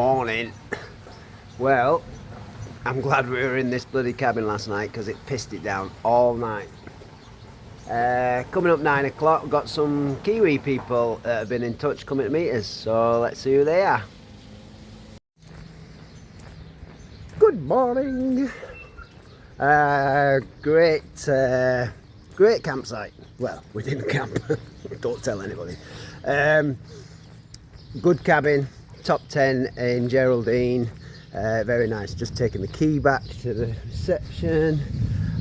morning. Well, I'm glad we were in this bloody cabin last night because it pissed it down all night. Coming up 9 o'clock, we've got some Kiwi people that have been in touch coming to meet us, so let's see who they are. Good morning. Great campsite. Well, we didn't camp. Don't tell anybody. Good cabin, top 10 in Geraldine. Very nice. Just taking the key back to the reception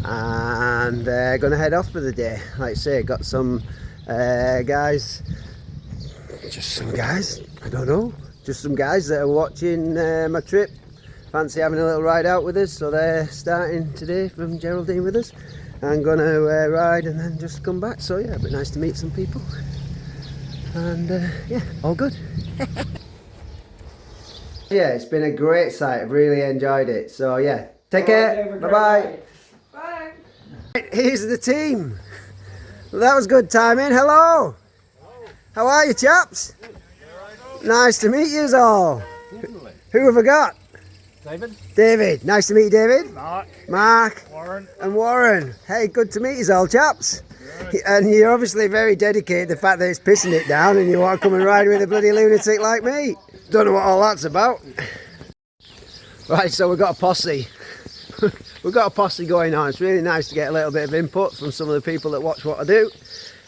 and gonna head off for the day. Like I say, got some guys, just some guys, I don't know, just some guys that are watching my trip. Fancy having a little ride out with us, so they're starting today from Geraldine with us. I'm gonna ride and then just come back. So yeah, it'd be nice to meet some people. And yeah, all good. Yeah, it's been a great sight. I've really enjoyed it. So yeah, take care. Bye-bye. Bye. Here's the team. Well, that was good timing. Hello. How are you, chaps? Nice to meet you all. Who have I got? David. David. Nice to meet you, David. Mark. Warren. And Warren. Hey, good to meet you all, chaps. And you're obviously very dedicated to the fact that it's pissing it down and you want to come and ride with a bloody lunatic like me. Don't know what all that's about. Right, so we've got a posse. We've got a posse going on. It's really nice to get a little bit of input from some of the people that watch what I do.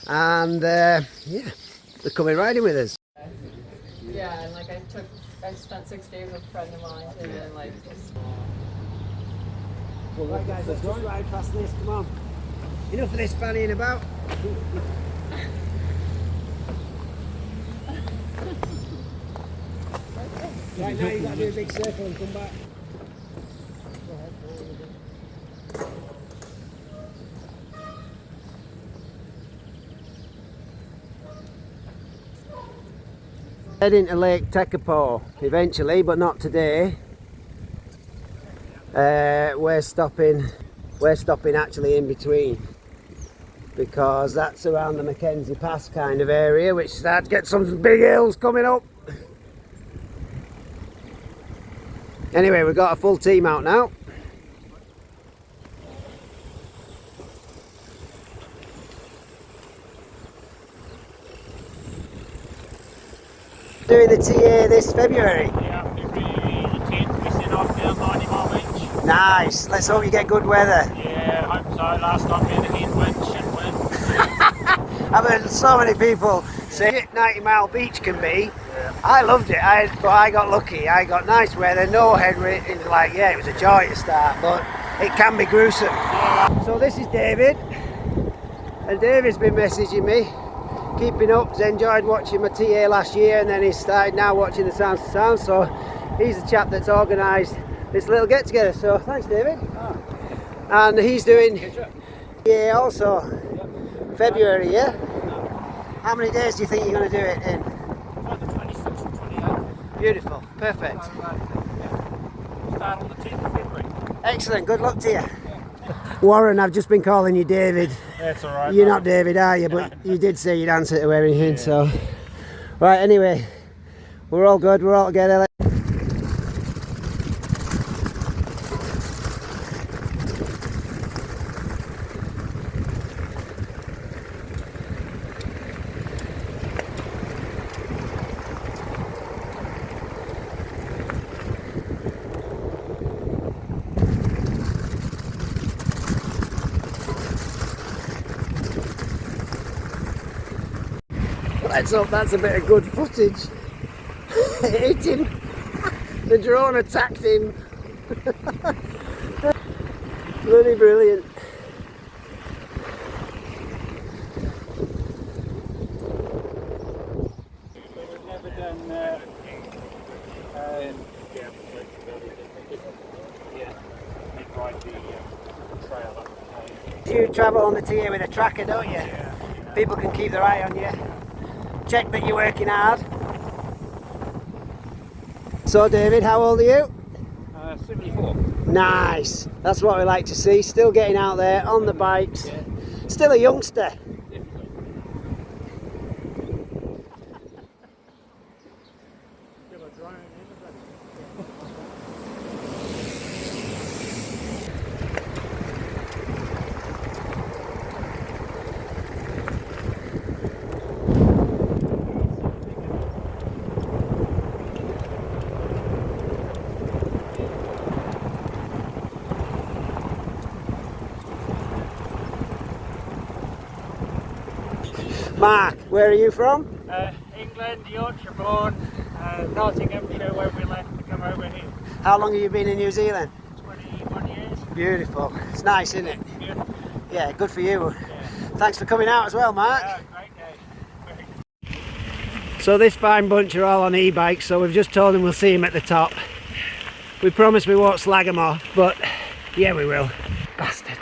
And yeah, they're coming riding with us. Yeah, and like I spent 6 days with a friend of mine and then like just... Well, right guys, let's just ride past this, come on. Enough of this fannying about. Right now you've got to do a big circle and come back. Heading to Lake Tekapo eventually, but not today. We're stopping actually in between because that's around the Mackenzie Pass kind of area, which starts to get some big hills coming up. Anyway, we've got a full team out now. Doing the TA this February. Yeah, February the 10th, we're sent off down 90 Mile Beach. Nice. Let's hope you get good weather. Yeah, I hope so. Last time we had a head wind, shit wind. I've heard so many people say 90 Mile Beach can be. Yeah. I loved it, but I got lucky. I got nice weather, no headwind. It was like, yeah, it was a joy to start, but it can be gruesome. Yeah. So this is David, and David's been messaging me, keeping up. He's enjoyed watching my TA last year, and then he started now watching the Sounds to Sound. So he's the chap that's organised this little get together. So thanks, David. Oh. And he's doing also February, yeah? How many days do you think you're going to do it in? The 26th and 28th. Beautiful, perfect. Start on the 10th of February. Excellent, good luck to you. Warren, I've just been calling you David. That's alright. You're not David, are you? But you did say you'd answer to everything, so. Right, anyway, we're all good, we're all together. Let's hope that's a bit of good footage. It hit him. The drone attacked him. Bloody brilliant. We've never done ride the trail up the You travel on the TA with a tracker, don't you? Yeah. People can keep their eye on you. Check that you're working hard. So David, how old are you? 74. Nice. That's what we like to see. Still getting out there on the bikes. Yeah. Still a youngster. Mark, where are you from? England, Yorkshire born, Nottinghamshire when we left to come over here. How long have you been in New Zealand? 21 years. Beautiful. It's nice, isn't it? Beautiful. Yeah, good for you. Yeah. Thanks for coming out as well, Mark. Yeah, great day. So this fine bunch are all on e-bikes, so we've just told them we'll see them at the top. We promise we won't slag them off, but yeah, we will. Bastards.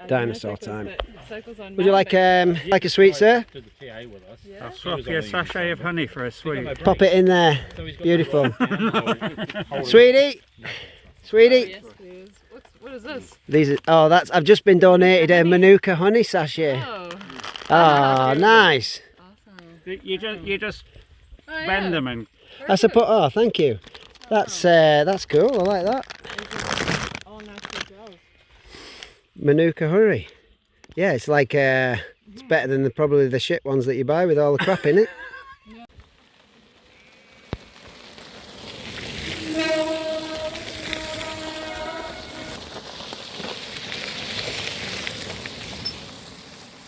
Dinosaur time. Would you like a sweet, sir? I'll swap you a sachet of honey for a sweet. Pop it in there. Beautiful. Sweetie, sweetie. Yes, please. What is this? These are, oh, that's, I've just been donated a Manuka honey sachet. Oh. Oh, nice. Awesome. You just Oh, bend yeah. them and I suppose. Oh, thank you. That's cool. I like that. All natural gels. Manuka honey. Yeah, it's like it's better than probably the shit ones that you buy with all the crap in it.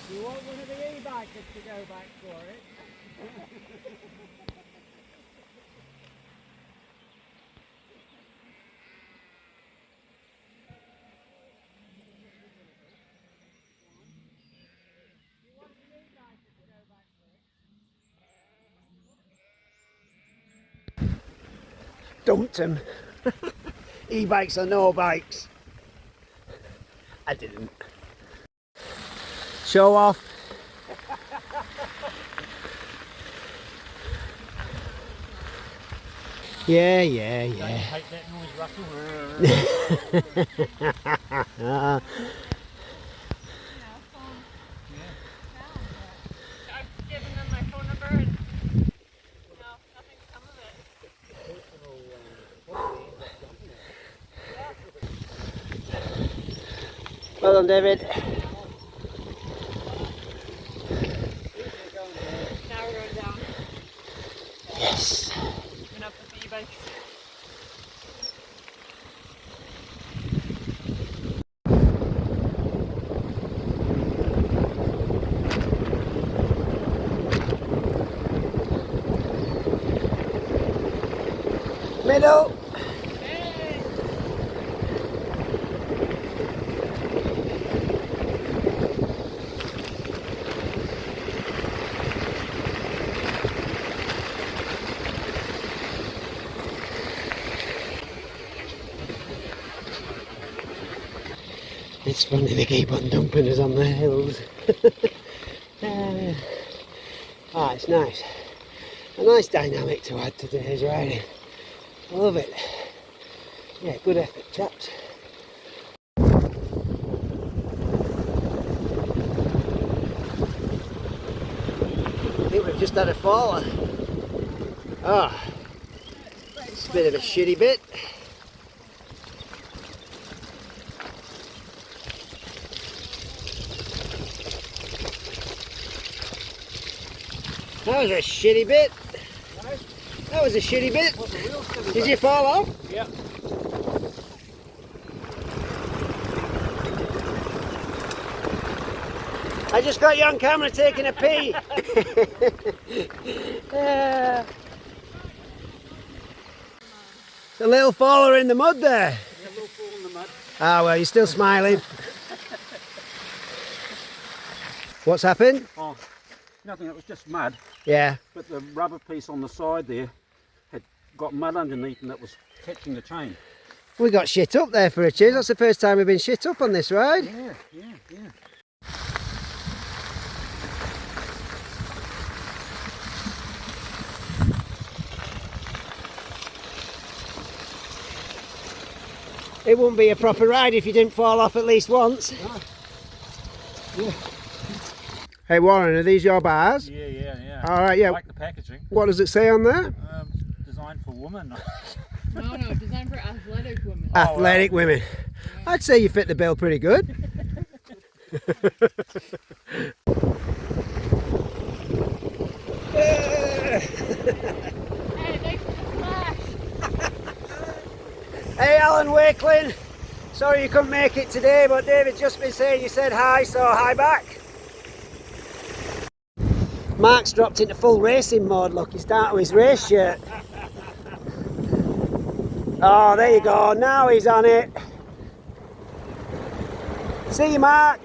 you want one of the e-bikers to go back for it. Dumped him. E-bikes or no bikes. I didn't. Show off. Yeah. Hate that noise, Russell. I've given them my phone number and nothing's come of it. Well done, David. Now we're going down. Yes. Going up with the e-bikes. Middle. Hey! It's funny they keep on dumping us on the hills. It's nice. A nice dynamic to add to today's riding. I love it. Yeah, good effort, chaps. I think we've just had a faller. It's a bit of a shitty bit. That was a shitty bit. That was a shitty bit. Did you fall off? Yeah. I just got you on camera taking a pee. It's a little faller in the mud there. A little fall in the mud. Ah, well, you're still smiling. What's happened? Oh, nothing, it was just mud, Yeah. but the rubber piece on the side there had got mud underneath and it was catching the chain. We got shit up there for a change. That's the first time we've been shit up on this ride. Yeah. It wouldn't be a proper ride if you didn't fall off at least once. Yeah. Hey Warren, are these your bars? Yeah. All right, yeah. I like the packaging. What does it say on there? Designed for women. No, designed for athletic women. Athletic women. I'd say you fit the bill pretty good. Alan Wakeling. Sorry you couldn't make it today, but David's just been saying you said hi, so hi back. Mark's dropped into full racing mode, look, he's down to his race shirt. Oh, there you go, now he's on it. See you, Mark.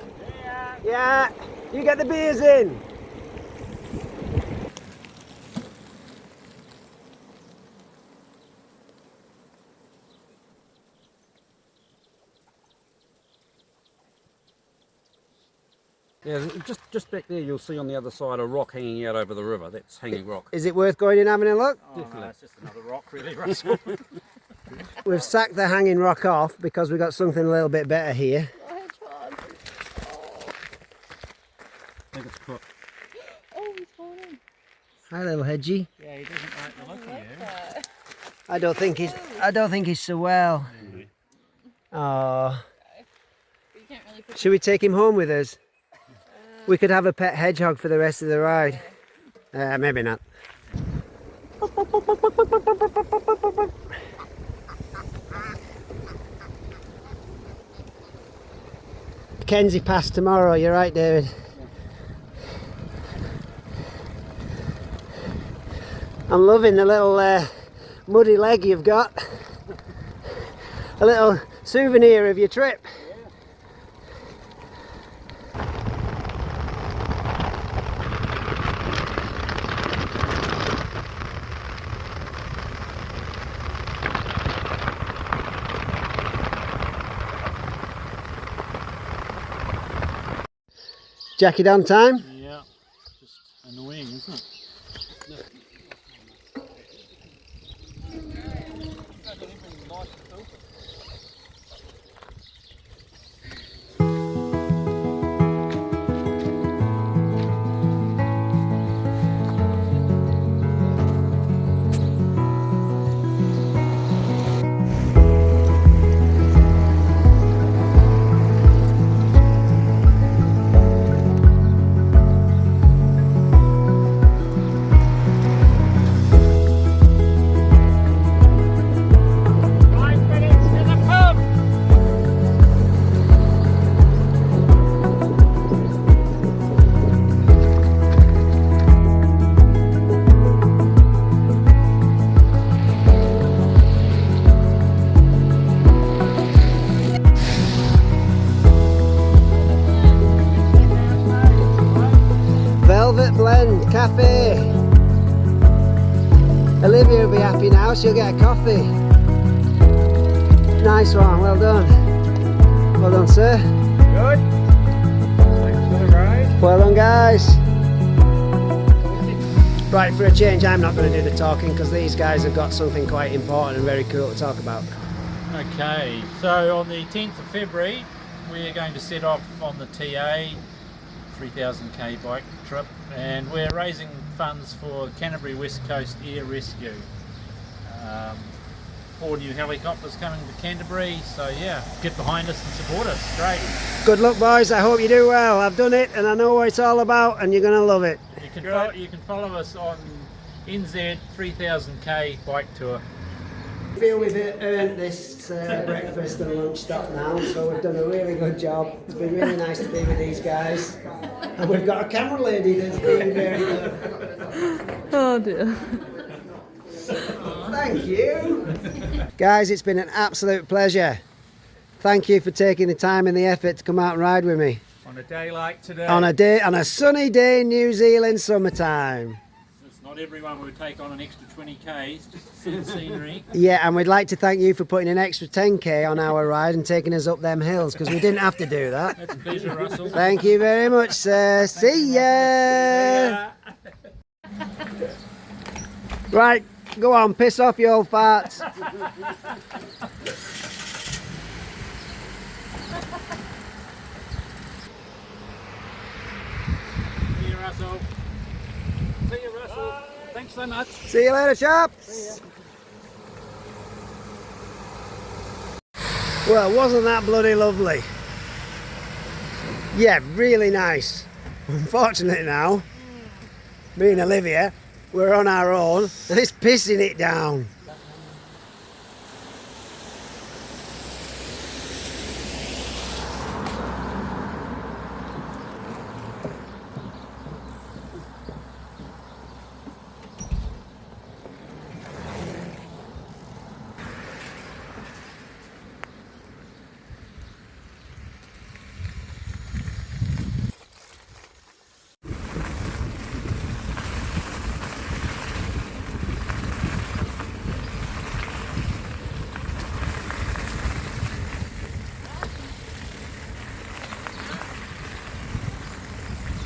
Yeah, you get the beers in. Yeah, just back there you'll see on the other side a rock hanging out over the river. That's Hanging Rock. Is it worth going and having a look? Oh, definitely. No, it's just another rock really, Russell. We've sacked the Hanging Rock off because we've got something a little bit better here. I think it's cooked. Oh, he's falling. Hi, little Hedgie. Yeah, he doesn't like the look of you. That. I don't think he's so well. Oh. You can't really put Should we take him home with us? We could have a pet hedgehog for the rest of the ride. Maybe not. Kenzie Pass tomorrow, you're right, David. I'm loving the little muddy leg you've got. A little souvenir of your trip. Jacket on time? Yeah, just annoying, isn't it? Velvet Blend Cafe. Olivia will be happy now, she'll get a coffee. Nice one, well done. Well done, sir. Good. Thanks for the ride. Well done, guys. Right, for a change, I'm not going to do the talking because these guys have got something quite important and very cool to talk about. Okay, so on the 10th of February we're going to set off on the TA 3000k bike trip, and we're raising funds for Canterbury West Coast Air Rescue. 4 new helicopters coming to Canterbury, so yeah, get behind us and support us. Great. Good luck, boys, I hope you do well. I've done it and I know what it's all about and you're going to love it. You can follow us on NZ 3000k bike tour. I feel we've earned this breakfast and lunch stop now, so we've done a really good job. It's been really nice to be with these guys. And we've got a camera lady that's been very good. Oh dear. Thank you. Guys, it's been an absolute pleasure. Thank you for taking the time and the effort to come out and ride with me. On a day like today. On a sunny day in New Zealand summertime. It's not everyone would take on an extra 20k's just to see the scenery. Yeah, and we'd like to thank you for putting an extra 10k on our ride and taking us up them hills, because we didn't have to do that. It's a pleasure, Russell. Thank you very much, sir. See ya. Right, go on, piss off, you old farts. See you, Russell. See you, Russell. Thanks so much. See you later, chaps. Well, wasn't that bloody lovely? Yeah, really nice. Unfortunately now, me and Olivia, we're on our own and it's pissing it down.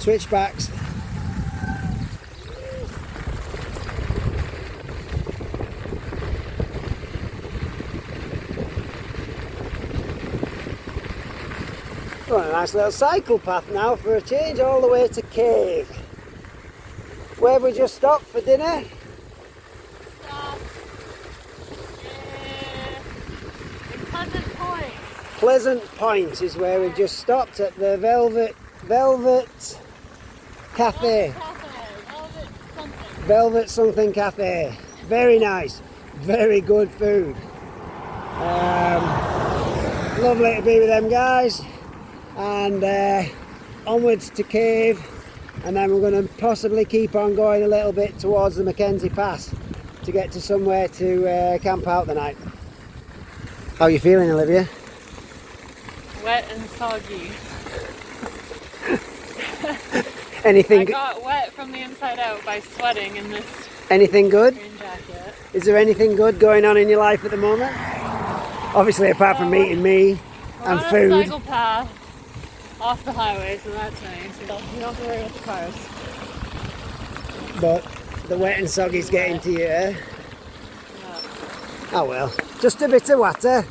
switchbacks. Well, a nice little cycle path now for a change, all the way to Cave. Where have we just stopped for dinner? Stop. In Pleasant Point. Pleasant Point is where we've just stopped at the Velvet Cafe. Velvet something cafe. Very nice, very good food. Lovely to be with them guys. And onwards to Cave, and then we're going to possibly keep on going a little bit towards the Mackenzie Pass to get to somewhere to camp out the night. How are you feeling, Olivia? Wet and soggy. Anything? I got wet from the inside out by sweating in this Anything good? green jacket. Is there anything good going on in your life at the moment? Obviously, apart from meeting me and We're on food. a cycle path off the highway, so that's nice. You don't have to worry about the cars. But the wet and soggy's getting to you, eh? Yeah. Oh well, just a bit of water.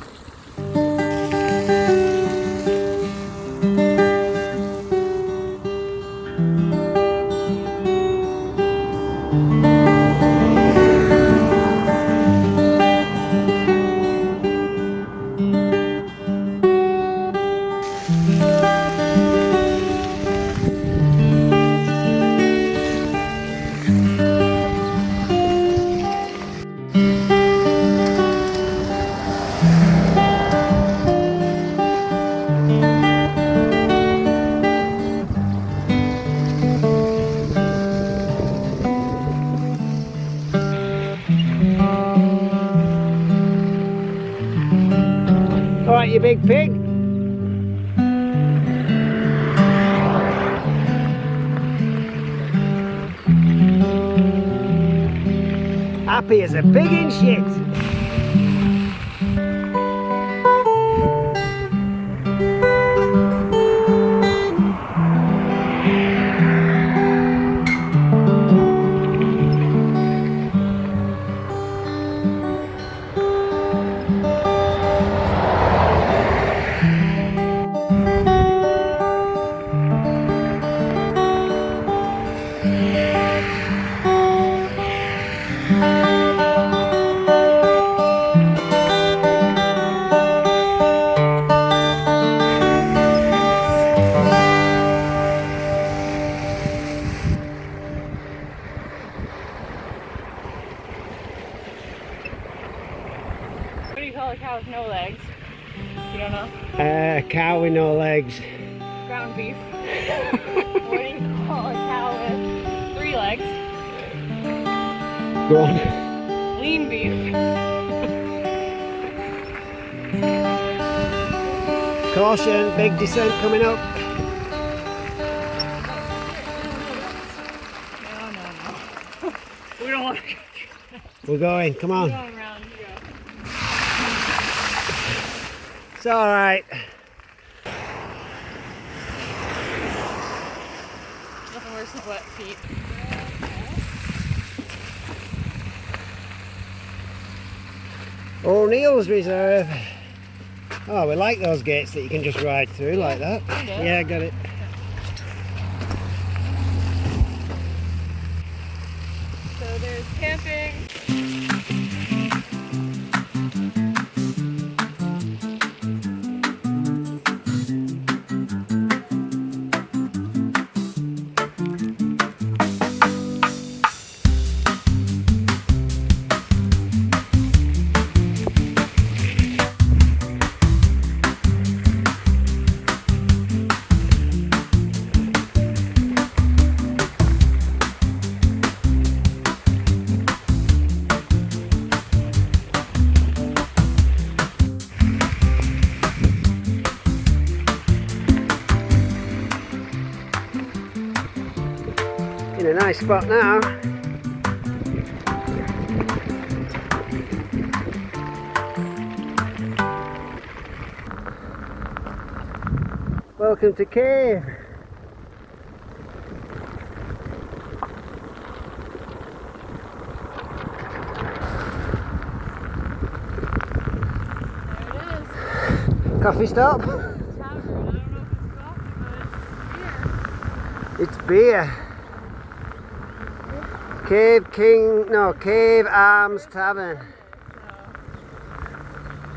Alright, you big pig. Happy as a pig in shit. What do you call a cow with no legs? You don't know? Cow with no legs. Ground beef. What do you call a cow with 3 legs? Go on. Lean beef. Caution, big descent coming up. No. We don't want to We're going, come on. go around. You go. It's alright. Nothing worse than wet feet. O'Neill's Reserve. Oh, we like those gates that you can just ride through like that. Yeah. Yeah, got it. So there's camping. In a nice spot now. Welcome to Cave. Coffee stop? Tavern. I don't know if it's coffee, but It's beer. Cave Arms Tavern. it's beer. So,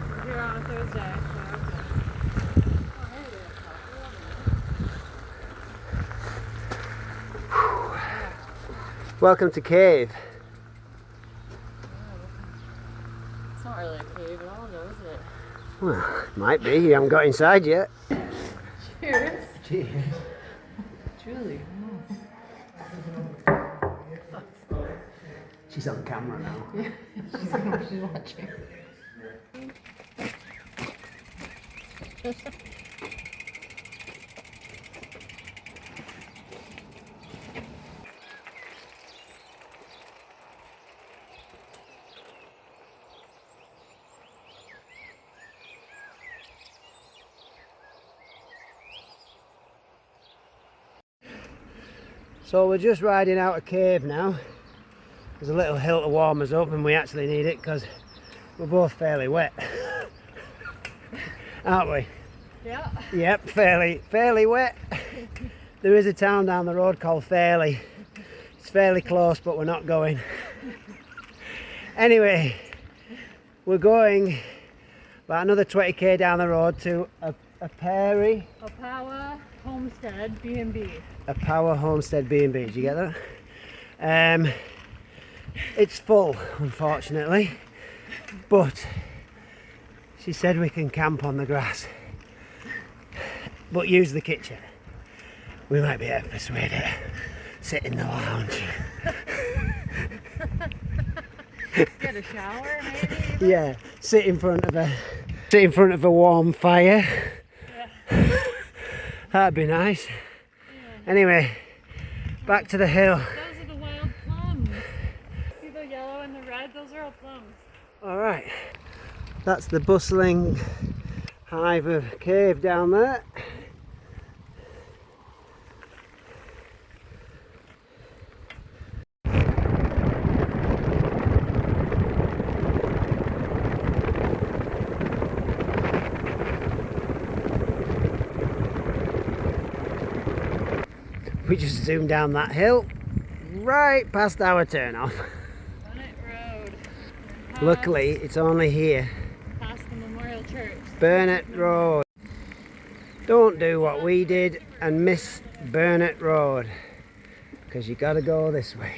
we're here on a Thursday. So, okay. Oh, hey, we have coffee. Welcome to Cave. It's not really a cave at all, though, is it? Well, might be. You haven't got inside yet. Cheers. Cheers. Truly. She's on camera now. She's watching. So we're just riding out of Cave now. There's a little hill to warm us up, and we actually need it because we're both fairly wet. Aren't we? Yeah. Yep, fairly wet. There is a town down the road called Fairley. It's fairly close, but we're not going. Anyway, we're going about another 20k down the road to a Power Homestead B&B. A Power Homestead B&B, did you get that? It's full, unfortunately, but she said we can camp on the grass, but use the kitchen. We might be able to persuade her. Sit in the lounge. Get a shower, maybe? Yeah, sit in front of a warm fire. Yeah. That'd be nice. Yeah. Anyway, back to the hill. Those are the wild plums. See the yellow and the red? Those are all plums. Alright, that's the bustling hive of Cave down there. We just zoomed down that hill, right past our turn-off. Bonnet Road. Luckily, it's only here. Past the Memorial Church. Burnett Road. Don't do what we did and miss Burnett Road, because you gotta go this way.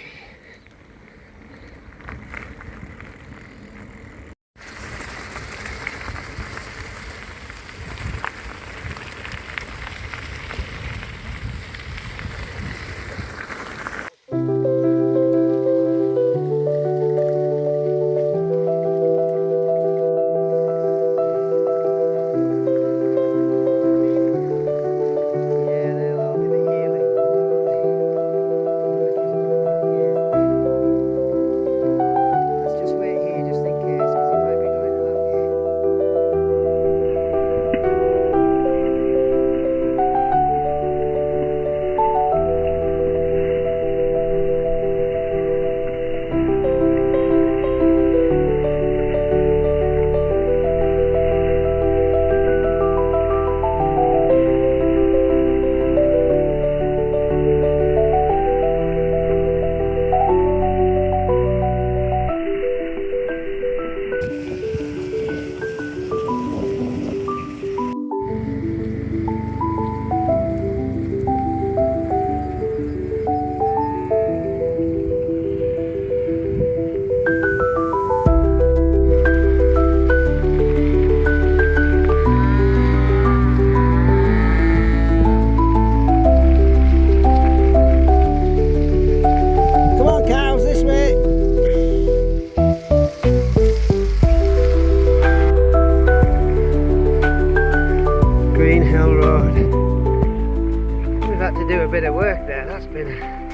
bit of work there. That's been a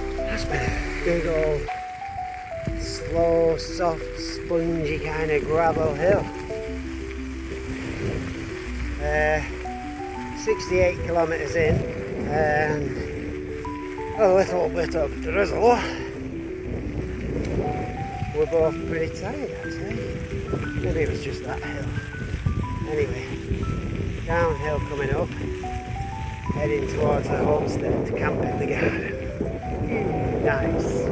big old slow, soft, spongy kind of gravel hill. 68 kilometres in and a little bit of drizzle. We're both pretty tired, I'd say. Maybe it was just that hill. Anyway, Downhill coming up, heading towards the homestead to camp in the garden. Nice.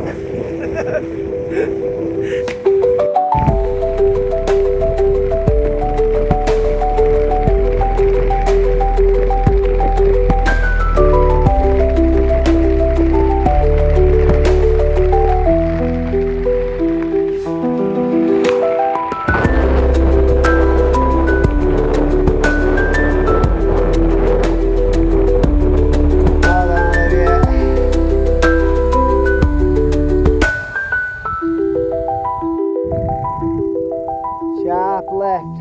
Sharp left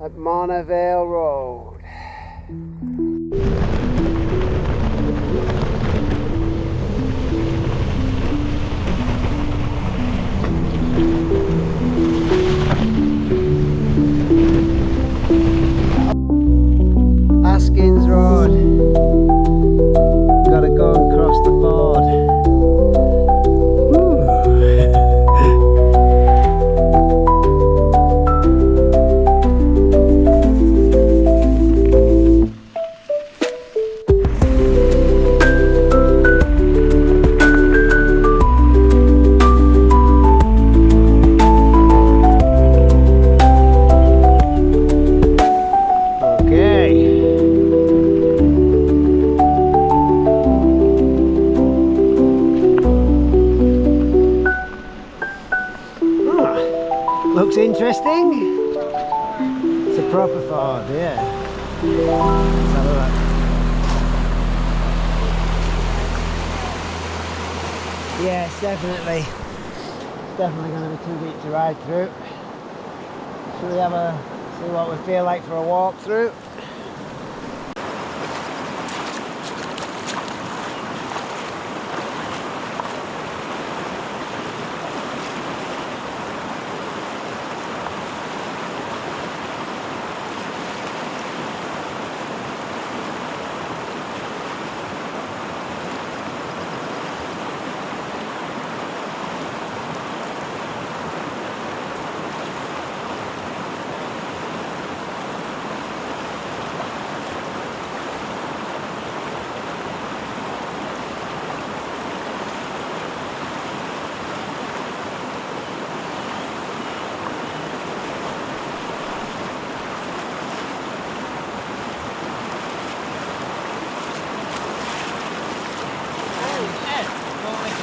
at Monavale Road. Askins Road. Gotta go and cross the ford. Looks interesting. It's a proper ford, yeah. Let's have a look. Yes, definitely. Definitely going to be too deep to ride through. Shall we have a see what we feel like for a walk through?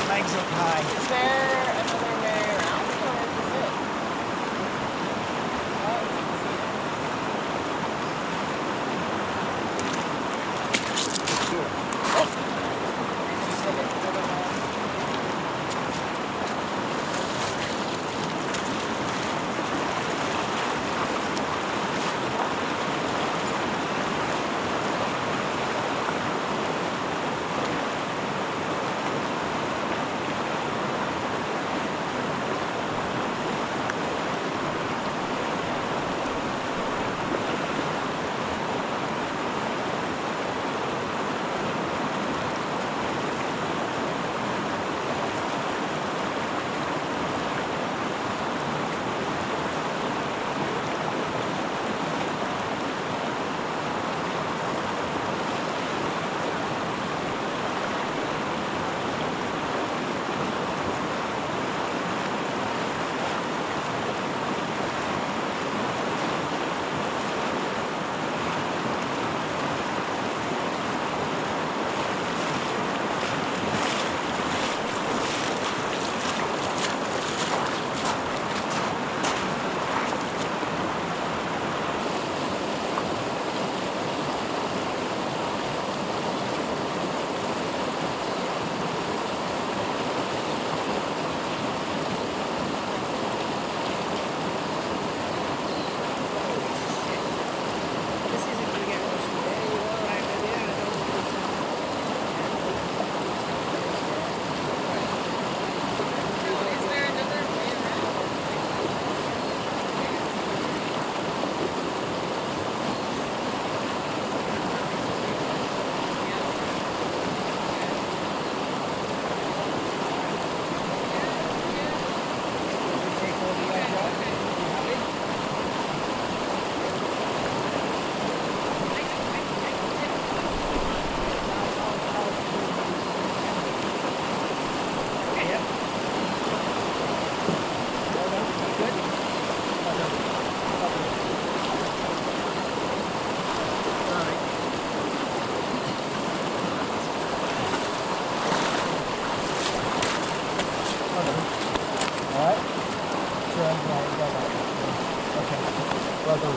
Legs up high. Is there another way around, or is it?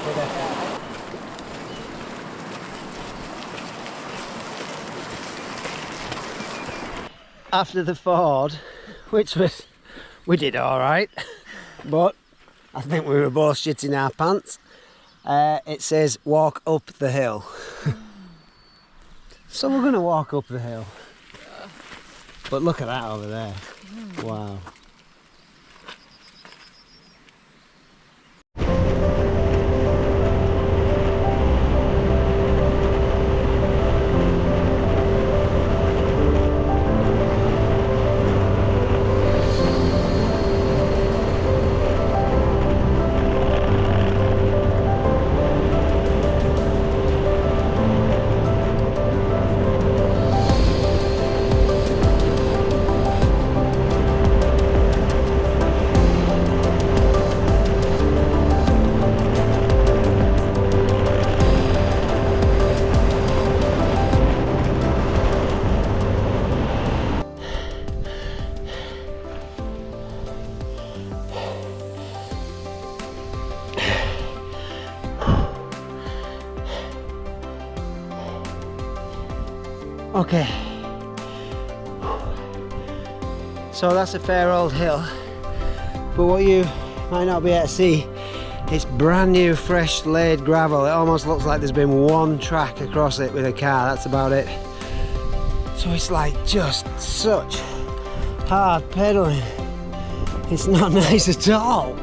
for the after the ford, which was, we did all right, but I think we were both shitting our pants. It says walk up the hill. So we're gonna walk up the hill. But look at that over there. Wow. Okay, so that's a fair old hill, but what you might not be able to see, it's brand new fresh laid gravel. It almost looks like there's been one track across it with a car, that's about it. So it's like just such hard pedaling. It's not nice at all,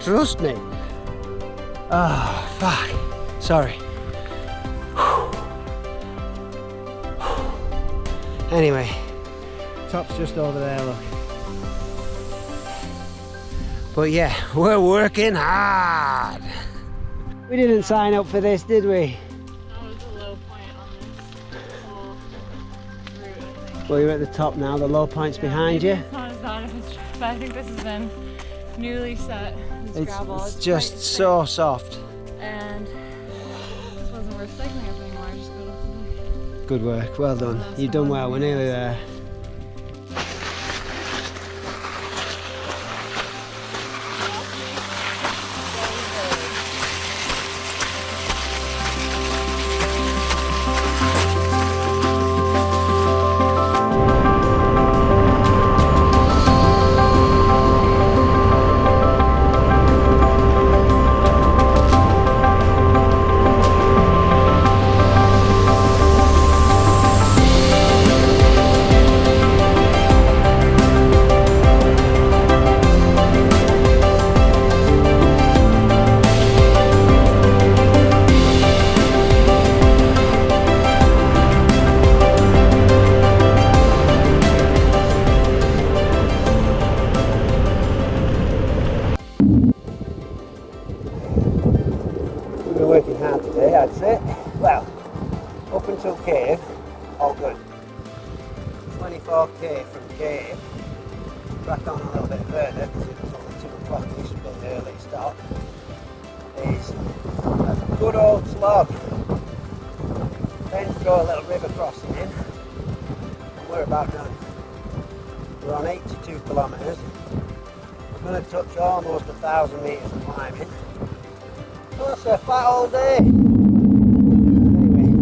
trust me. Oh fuck, sorry. Anyway, top's just over there, look. But yeah, we're working hard. We didn't sign up for this, did we? That was a low point on this whole route, I think. Well, you're at the top now, the low point's behind you. It's not as bad as it's, but I think this has been newly set. This gravel. It's just quite so thick. soft. And this wasn't worth cycling up anymore. I just got off the bike. Good work, well done. You've done well, we're nearly there. Working hard today, I'd say. Well, up until Cave, all good. 24k from Cave. Crack on a little bit further because it was only 2 o'clock-ish, a bit early start. Is a good old slog. Then throw a little river crossing in, and we're about done. We're on 82 kilometres. We're going to touch almost 1,000 metres of climbing. Oh, that's a fat all day. Anyway.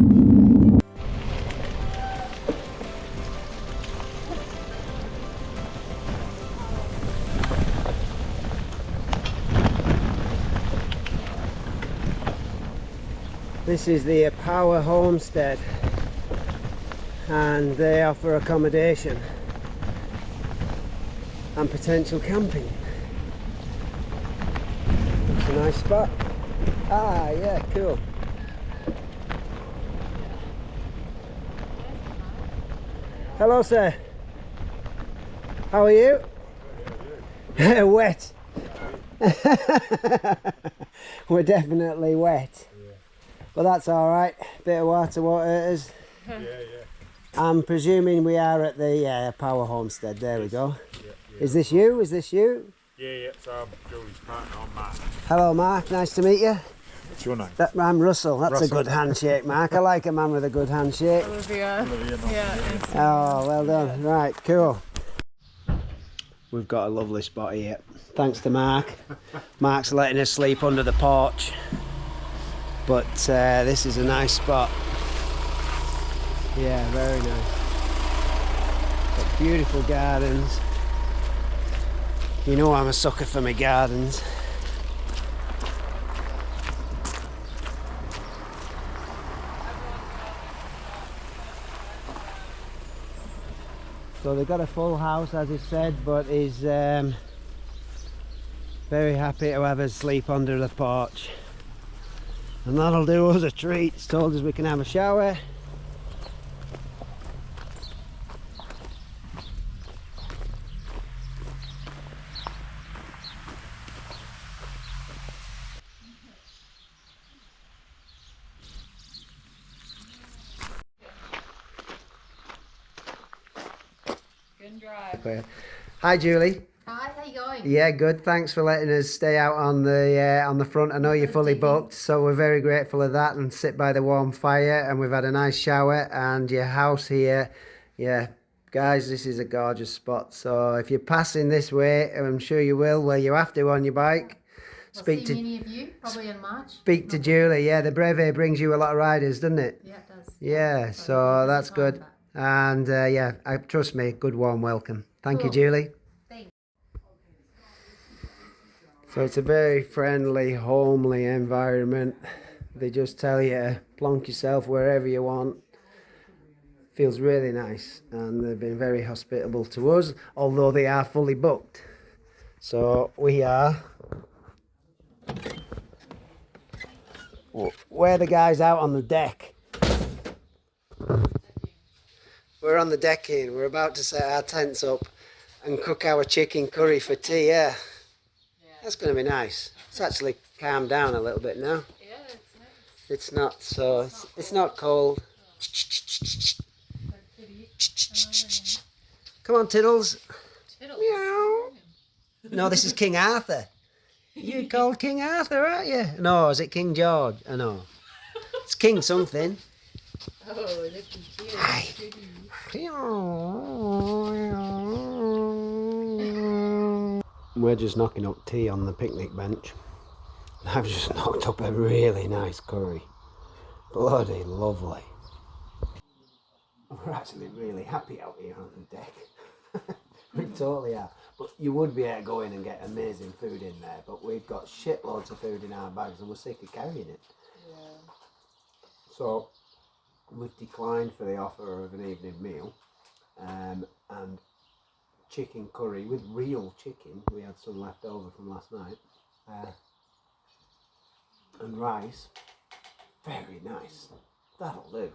This is the Power Homestead, and they offer accommodation and potential camping. It's a nice spot. Ah, yeah, cool. Hello, sir. How are you? Wet. We're definitely wet. Yeah. But that's all right. Bit of water it is. Yeah, yeah. I'm presuming we are at the Power Homestead. There we go. Yeah, yeah. Is this you? Is this you? Yeah, yeah. So I'm Julie's partner. I'm Mark. Hello, Mark. Nice to meet you. What's your name? I'm Russell. That's Russell. a good handshake, Mark. I like a man with a good handshake. Olivia. Olivia, nice. Yeah. Oh, well done. Right, cool. we've got a lovely spot here. Thanks to Mark. Mark's letting us sleep under the porch. But this is a nice spot. Yeah, very nice. Got beautiful gardens. You know I'm a sucker for my gardens. So they've got a full house, as he said, but he's very happy to have us sleep under the porch. And that'll do us a treat. He's told us we can have a shower. Good drive. Hi Julie. Hi, how you going? Yeah, good. Thanks for letting us stay out on the front. I know you're fully booked, so we're very grateful of that, and sit by the warm fire. And we've had a nice shower, and your house here, yeah, guys, this is a gorgeous spot. So if you're passing this way, and I'm sure you will, well, you have to on your bike. Speak to many of you probably in March. Speak to Julie. Yeah, the Breve brings you a lot of riders, doesn't it? Yeah, it does. Yeah, so that's good. And yeah, trust me, good warm welcome. Thank you, Julie. Thanks. So it's a very friendly, homely environment. They just tell you to plonk yourself wherever you want. Feels really nice, and they've been very hospitable to us, although they are fully booked. So we're the guys out on the deck. We're on the deck here. We're about to set our tents up and cook our chicken curry for tea. Yeah, that's going to be nice. It's actually calmed down a little bit now. Yeah, it's nice. It's not so. It's not cold. Come on, Tiddles. Meow. No, this is King Arthur. You called King Arthur, aren't you? No, is it King George? I know. It's King something. Oh, look at you. Hi. We're just knocking up tea on the picnic bench. I've just knocked up a really nice curry. Bloody lovely. We're actually really happy out here on the deck. We totally are. But you would be able to go in and get amazing food in there, but we've got shitloads of food in our bags and we're sick of carrying it. Yeah. So we've declined for the offer of an evening meal, and chicken curry with real chicken. We had some left over from last night, and rice. Very nice. That'll do.